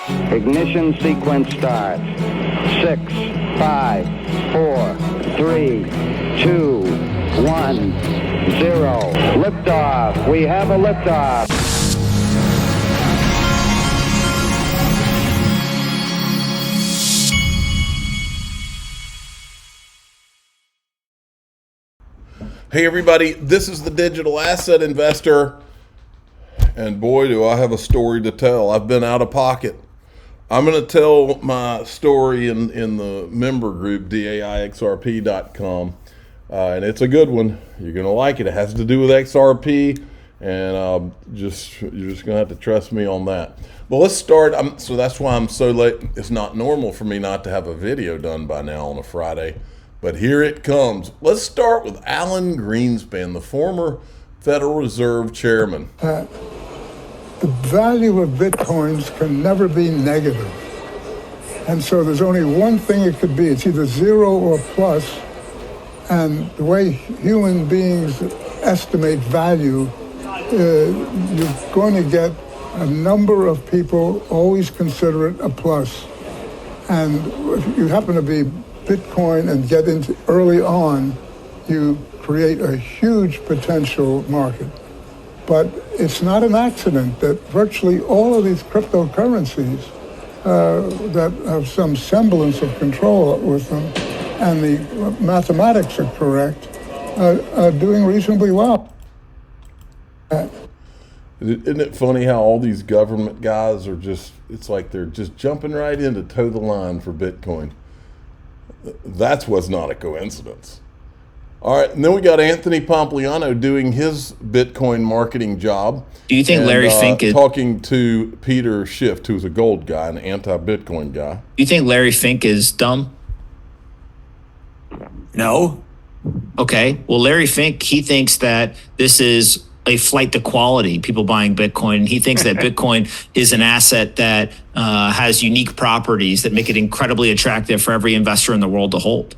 Ignition sequence starts. 6, 5, 4, 3, 2, 1, 0. Liftoff. We have a liftoff. Hey everybody, this is the Digital Asset Investor, and boy do I have a story to tell. I've been out of pocket. I'm going to tell my story in the member group, daixrp.com, and it's a good one. You're going to like it. It has to do with XRP, and you're just going to have to trust me on that. Well, let's start. So that's why I'm so late. It's not normal for me not to have a video done by now on a Friday. But here it comes. Let's start with Alan Greenspan, the former Federal Reserve chairman. The value of Bitcoins can never be negative. And so there's only one thing it could be. It's either zero or plus. And the way human beings estimate value, you're going to get a number of people always consider it a plus. And if you happen to be Bitcoin and get into early on, you create a huge potential market. But it's not an accident that virtually all of these cryptocurrencies that have some semblance of control with them, and the mathematics are correct, are doing reasonably well. Isn't it funny how all these government guys are it's like they're just jumping right in to toe the line for Bitcoin. That's what's not a coincidence. All right, and then we got Anthony Pompliano doing his Bitcoin marketing job. Do you think Larry Fink is talking to Peter Schiff, who's a gold guy, an anti-Bitcoin guy? Do you think Larry Fink is dumb? No. Okay. Well, Larry Fink, he thinks that this is a flight to quality, people buying Bitcoin. And he thinks that Bitcoin is an asset that has unique properties that make it incredibly attractive for every investor in the world to hold.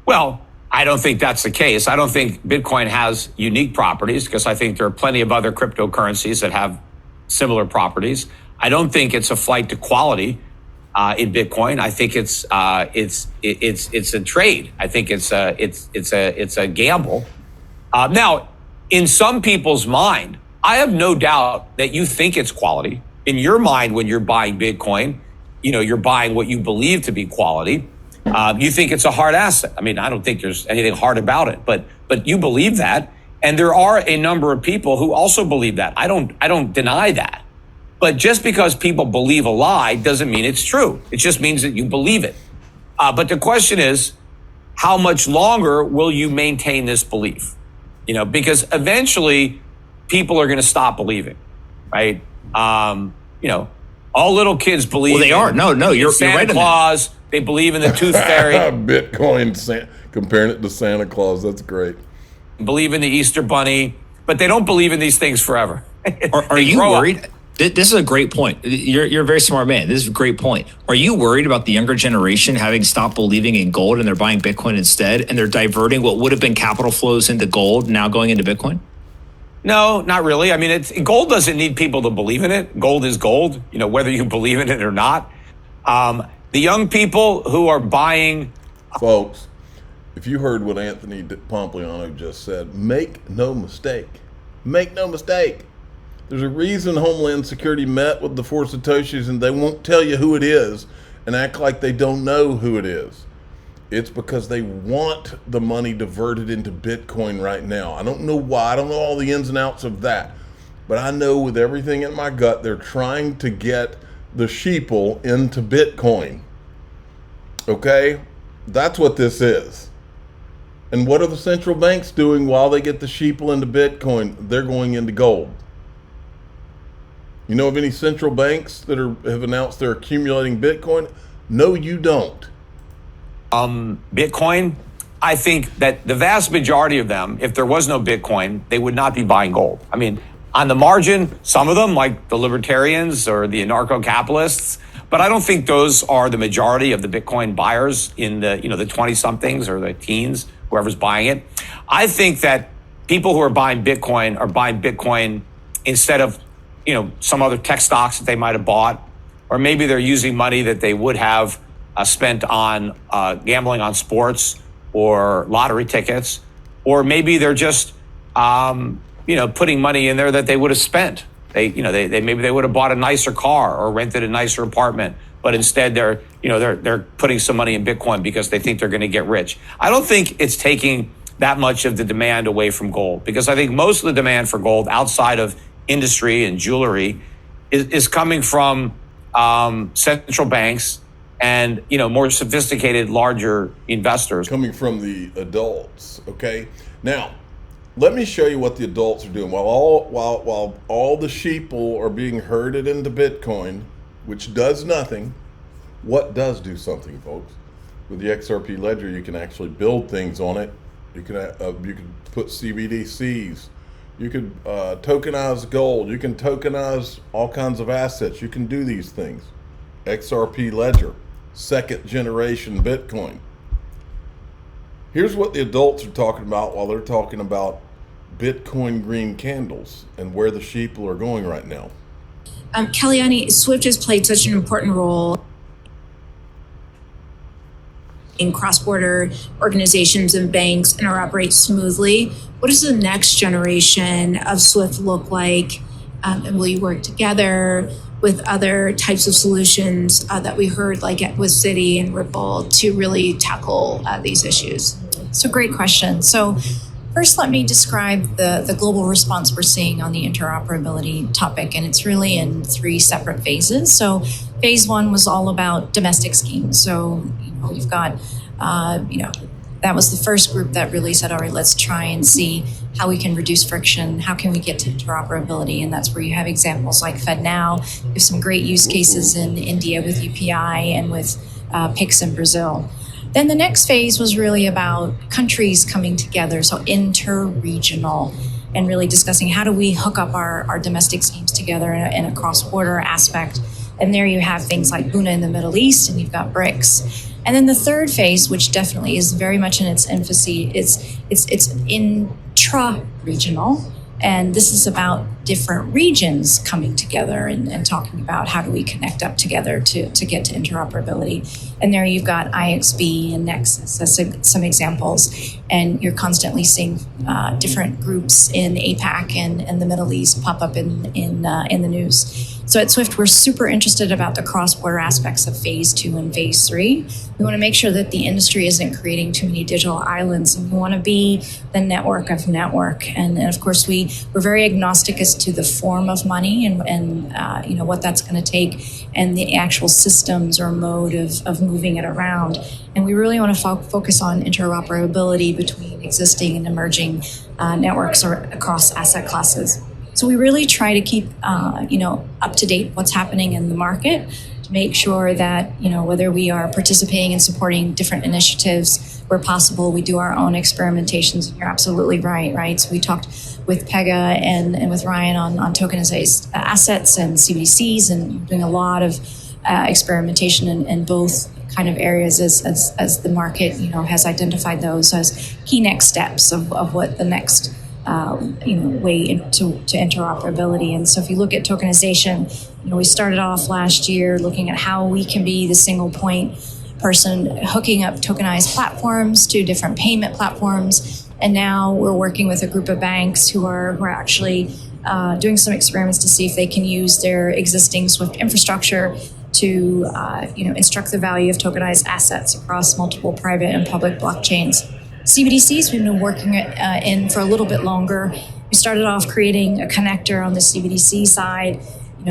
Well, I don't think that's the case. I don't think Bitcoin has unique properties because I think there are plenty of other cryptocurrencies that have similar properties. I don't think it's a flight to quality in Bitcoin. I think it's a trade. I think it's a gamble. Now, in some people's mind, I have no doubt that you think it's quality. In your mind, when you're buying Bitcoin, you're buying what you believe to be quality. You think it's a hard asset. I mean, I don't think there's anything hard about it, but you believe that. And there are a number of people who also believe that. I don't deny that. But just because people believe a lie doesn't mean it's true. It just means that you believe it. But the question is, how much longer will you maintain this belief? Because eventually people are going to stop believing, right? All little kids believe. Well, they are. No, you're Santa right. Claus. They believe in the tooth fairy. Bitcoin, comparing it to Santa Claus. That's great. Believe in the Easter Bunny, but they don't believe in these things forever. Are you worried? This is a great point. You're a very smart man. This is a great point. Are you worried about the younger generation having stopped believing in gold and they're buying Bitcoin instead, and they're diverting what would have been capital flows into gold now going into Bitcoin? No, not really. I mean, gold doesn't need people to believe in it. Gold is gold, whether you believe in it or not. The young people who are buying... Folks, if you heard what Anthony Pompliano just said, make no mistake. Make no mistake. There's a reason Homeland Security met with the four Satoshis and they won't tell you who it is and act like they don't know who it is. It's because they want the money diverted into Bitcoin right now. I don't know why. I don't know all the ins and outs of that. But I know with everything in my gut, they're trying to get the sheeple into Bitcoin. Okay? That's what this is. And what are the central banks doing while they get the sheeple into Bitcoin? They're going into gold. You know of any central banks that have announced they're accumulating Bitcoin? No, you don't. Bitcoin, I think that the vast majority of them, if there was no Bitcoin, they would not be buying gold. I mean, on the margin, some of them, like the libertarians or the anarcho-capitalists, but I don't think those are the majority of the Bitcoin buyers in the 20-somethings or the teens, whoever's buying it. I think that people who are buying Bitcoin instead of, some other tech stocks that they might have bought or maybe they're using money that they would have spent on gambling on sports or lottery tickets, or maybe they're just putting money in there that they would have spent. Maybe they would have bought a nicer car or rented a nicer apartment, but instead they're putting some money in Bitcoin because they think they're going to get rich. I don't think it's taking that much of the demand away from gold, because I think most of the demand for gold outside of industry and jewelry is coming from central banks and more sophisticated, larger investors. Coming from the adults. Okay, now let me show you what the adults are doing. While all the sheeple are being herded into Bitcoin, which does nothing, what does do something, folks? With the XRP ledger, you can actually build things on it. You can put CBDCs. You could tokenize gold. You can tokenize all kinds of assets. You can do these things. XRP ledger, second generation Bitcoin. Here's what the adults are talking about while they're talking about Bitcoin green candles and where the sheeple are going right now. Kellyanne, SWIFT has played such an important role in cross-border organizations and banks interoperate smoothly. What does the next generation of SWIFT look like? And will you work together with other types of solutions that we heard, like with Citi and Ripple, to really tackle these issues? So great question. So first, let me describe the global response we're seeing on the interoperability topic, and it's really in three separate phases. So phase one was all about domestic schemes. So you've got, that was the first group that really said, all right, let's try and see how we can reduce friction, how can we get to interoperability, and that's where you have examples like FedNow. There's some great use cases in India with UPI and with PIX in Brazil. Then the next phase was really about countries coming together, so inter-regional, and really discussing how do we hook up our domestic schemes together in a cross-border aspect. And there you have things like Buna in the Middle East, and you've got BRICS. And then the third phase, which definitely is very much in its infancy, it's intra-regional. And this is about different regions coming together and talking about how do we connect up together to get to interoperability. And there you've got IXB and Nexus as some examples. And you're constantly seeing different groups in APAC and the Middle East pop up in the news. So at SWIFT, we're super interested about the cross-border aspects of phase 2 and phase 3. We want to make sure that the industry isn't creating too many digital islands, and we want to be the network of network. And of course, we're very agnostic as to the form of money and what that's going to take and the actual systems or mode of moving it around. And we really want to focus on interoperability between existing and emerging networks or across asset classes. So we really try to keep, up to date what's happening in the market to make sure that, whether we are participating and supporting different initiatives where possible, we do our own experimentations. And you're absolutely right? So we talked with Pega and with Ryan on tokenized assets and CBDCs, and doing a lot of experimentation in both kind of areas as the market, has identified those as key next steps of what the next way into interoperability. And so if you look at tokenization, we started off last year looking at how we can be the single point person hooking up tokenized platforms to different payment platforms. And now we're working with a group of banks who are actually doing some experiments to see if they can use their existing SWIFT infrastructure to instruct the value of tokenized assets across multiple private and public blockchains. CBDCs we've been working in for a little bit longer. We started off creating a connector on the CBDC side,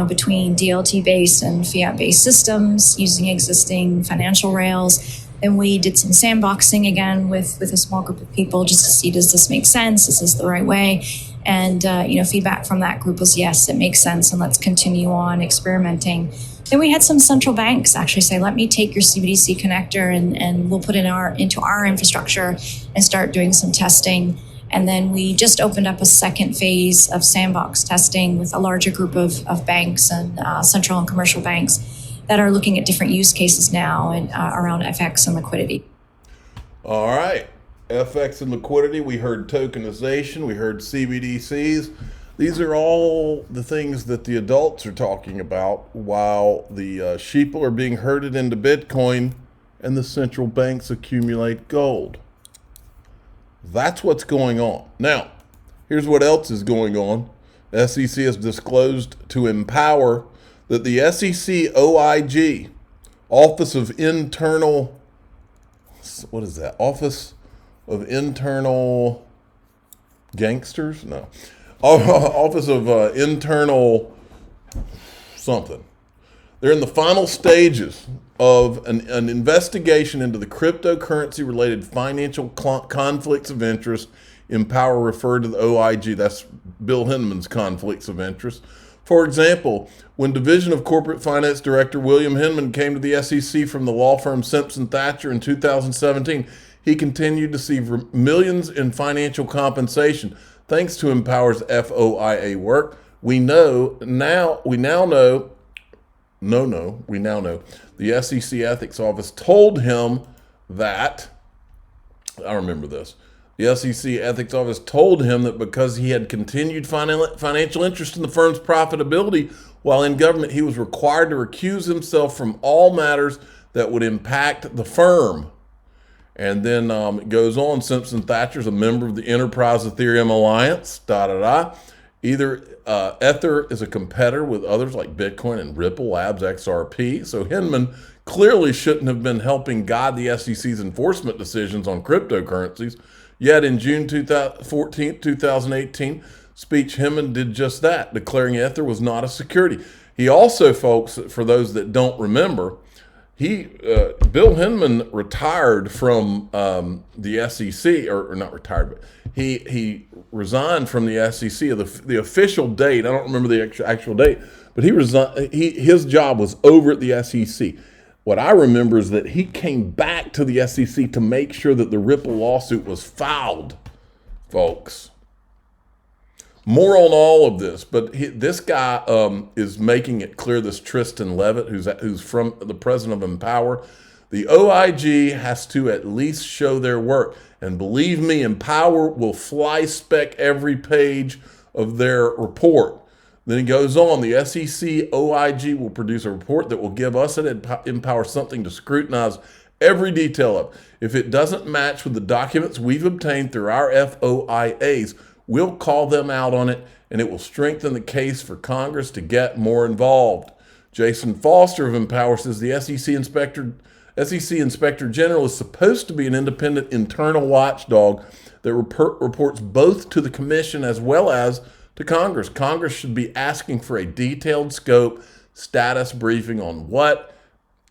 between DLT-based and fiat-based systems using existing financial rails. Then we did some sandboxing again with a small group of people just to see, does this make sense? Is this the right way? And feedback from that group was, yes, it makes sense, and let's continue on experimenting. Then we had some central banks actually say, let me take your CBDC connector and we'll put it into our infrastructure and start doing some testing. And then we just opened up a second phase of sandbox testing with a larger group of banks and central and commercial banks that are looking at different use cases now and around FX and liquidity. All right. FX and liquidity. We heard tokenization. We heard CBDCs. These are all the things that the adults are talking about while the sheeple are being herded into Bitcoin and the central banks accumulate gold. That's what's going on. Now, here's what else is going on. The SEC has disclosed to Empower that the SEC OIG, Office of Internal, what is that? Office of Internal Gangsters? No. Office of Internal something. They're in the final stages of an investigation into the cryptocurrency-related financial conflicts of interest. Empower referred to the OIG, that's Bill Hinman's conflicts of interest. For example, when Division of Corporate Finance Director William Hinman came to the SEC from the law firm Simpson Thacher in 2017, he continued to receive millions in financial compensation. Thanks to Empower's FOIA work, we now know the SEC Ethics Office told him that, I remember this, the SEC Ethics Office told him that because he had continued financial interest in the firm's profitability while in government, he was required to recuse himself from all matters that would impact the firm. And then it goes on, Simpson Thacher is a member of the Enterprise Ethereum Alliance, Either Ether is a competitor with others like Bitcoin and Ripple Labs, XRP. So Hinman clearly shouldn't have been helping guide the SEC's enforcement decisions on cryptocurrencies. Yet in June 14, 2018, speech, Hinman did just that, declaring Ether was not a security. He also, folks, for those that don't remember, Bill Hinman retired from the SEC, or not retired, but he resigned from the SEC. The official date, I don't remember the actual date, but he resigned. His job was over at the SEC. What I remember is that he came back to the SEC to make sure that the Ripple lawsuit was filed, folks. More on all of this, but this guy is making it clear, this Tristan Levitt, who's from the president of Empower, the OIG has to at least show their work. And believe me, Empower will fly spec every page of their report. Then he goes on, the SEC OIG will produce a report that will give us at Empower something to scrutinize every detail of. If it doesn't match with the documents we've obtained through our FOIAs, we'll call them out on it, and it will strengthen the case for Congress to get more involved. Jason Foster of Empower says the SEC Inspector General is supposed to be an independent internal watchdog that reports both to the Commission as well as to Congress. Congress should be asking for a detailed scope status briefing on what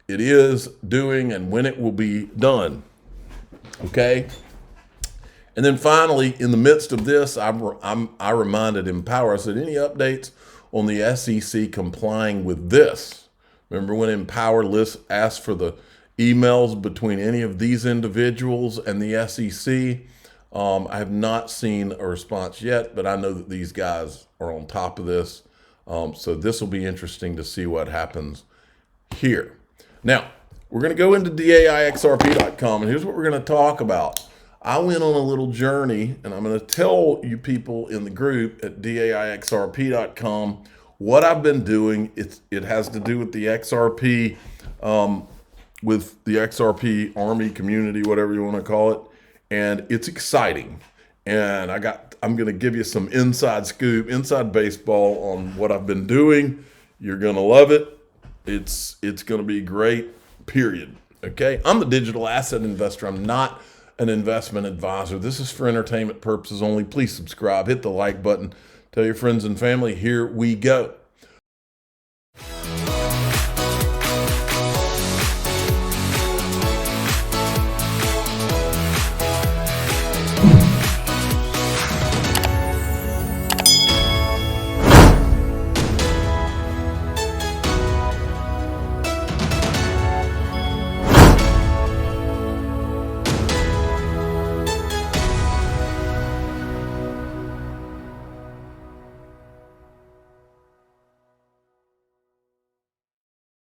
it is doing and when it will be done. Okay? And then finally, in the midst of this, I reminded Empower, I said, any updates on the SEC complying with this? Remember when Empower asked for the emails between any of these individuals and the SEC? I have not seen a response yet, but I know that these guys are on top of this. So this will be interesting to see what happens here. Now, we're going to go into DAIXRP.com, and here's what we're going to talk about. I went on a little journey, and I'm going to tell you people in the group at DAIXRP.com what I've been doing. It has to do with the XRP, with the XRP Army community, whatever you want to call it, and it's exciting. And I'm going to give you some inside scoop, inside baseball on what I've been doing. You're going to love it. It's going to be great, period. Okay? I'm the digital asset investor. I'm not an investment advisor. This is for entertainment purposes only. Please subscribe, hit the like button, tell your friends and family. Here we go.